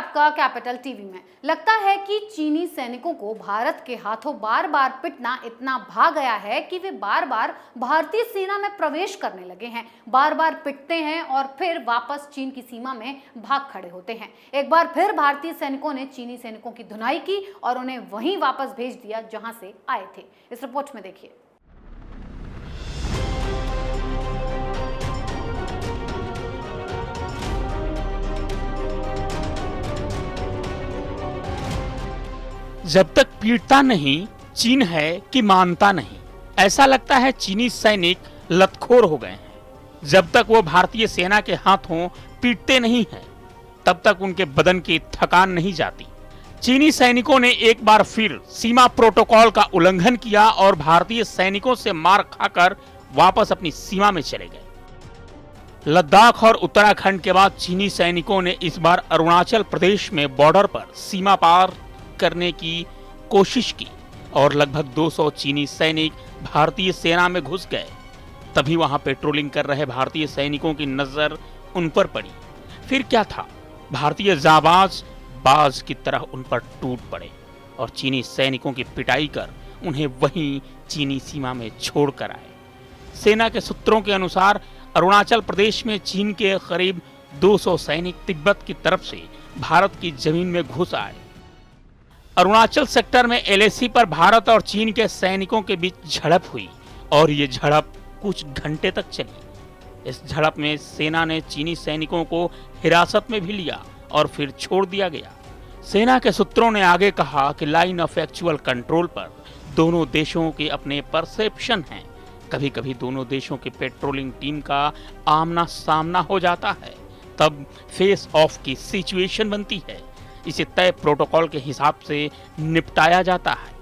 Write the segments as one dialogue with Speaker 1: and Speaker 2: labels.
Speaker 1: आपका capital TV में। लगता है कि चीनी सैनिकों को भारत के हाथों बार बार पिटना इतना भा गया है कि वे बार बार भारतीय सेना में प्रवेश करने लगे हैं। बार बार पिटते हैं और फिर वापस चीन की सीमा में भाग खड़े होते हैं। एक बार फिर भारतीय सैनिकों ने चीनी सैनिकों की धुनाई की और उन्हें वहीं वापस भेज दिया जहां से आए थे। इस रिपोर्ट में देखिए।
Speaker 2: जब तक पीटता नहीं चीन है कि मानता नहीं, ऐसा लगता है चीनी सैनिक लतखोर हो गए हैं। जब तक वो भारतीय सेना के हाथों पीटते नहीं हैं, तब तक उनके बदन की थकान नहीं जाती। चीनी सैनिकों ने एक बार फिर सीमा प्रोटोकॉल का उल्लंघन किया और भारतीय सैनिकों से मार खाकर वापस अपनी सीमा में चले गए। लद्दाख और उत्तराखंड के बाद चीनी सैनिकों ने इस बार अरुणाचल प्रदेश में बॉर्डर पर सीमा पार करने की कोशिश की और लगभग 200 चीनी सैनिक भारतीय सेना में घुस गए। तभी वहां पेट्रोलिंग कर रहे भारतीय सैनिकों की नजर उन पर पड़ी। फिर क्या था, भारतीय जाबाज बाज की तरह उन पर टूट पड़े और चीनी सैनिकों की पिटाई कर उन्हें वहीं चीनी सीमा में छोड़कर आए। सेना के सूत्रों के अनुसार अरुणाचल प्रदेश में चीन के करीब 200 सैनिक तिब्बत की तरफ से भारत की जमीन में घुस आए। अरुणाचल सेक्टर में एलएसी पर भारत और चीन के सैनिकों के बीच झड़प हुई और ये झड़प कुछ घंटे तक चली। इस झड़प में सेना ने चीनी सैनिकों को हिरासत में भी लिया और फिर छोड़ दिया गया। सेना के सूत्रों ने आगे कहा कि लाइन ऑफ एक्चुअल कंट्रोल पर दोनों देशों के अपने परसेप्शन हैं। कभी कभी दोनों देशों की पेट्रोलिंग टीम का आमना सामना हो जाता है, तब फेस ऑफ की सिचुएशन बनती है। इसे तय प्रोटोकॉल के हिसाब से निपटाया जाता है।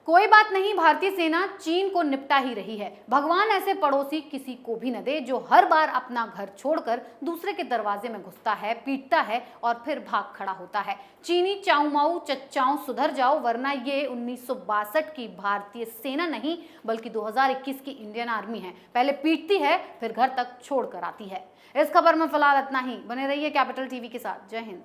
Speaker 1: कोई बात नहीं, भारतीय सेना चीन को निपटा ही रही है। भगवान ऐसे पड़ोसी किसी को भी न दे जो हर बार अपना घर छोड़कर दूसरे के दरवाजे में घुसता है, पीटता है और फिर भाग खड़ा होता है। चीनी चाऊमाऊ चच्चाओं सुधर जाओ, वरना ये 1962 की भारतीय सेना नहीं बल्कि 2021 की इंडियन आर्मी है। पहले पीटती है फिर घर तक छोड़ कर आती है। इस खबर में फिलहाल इतना ही। बने रहिए कैपिटल टीवी के साथ। जय हिंद।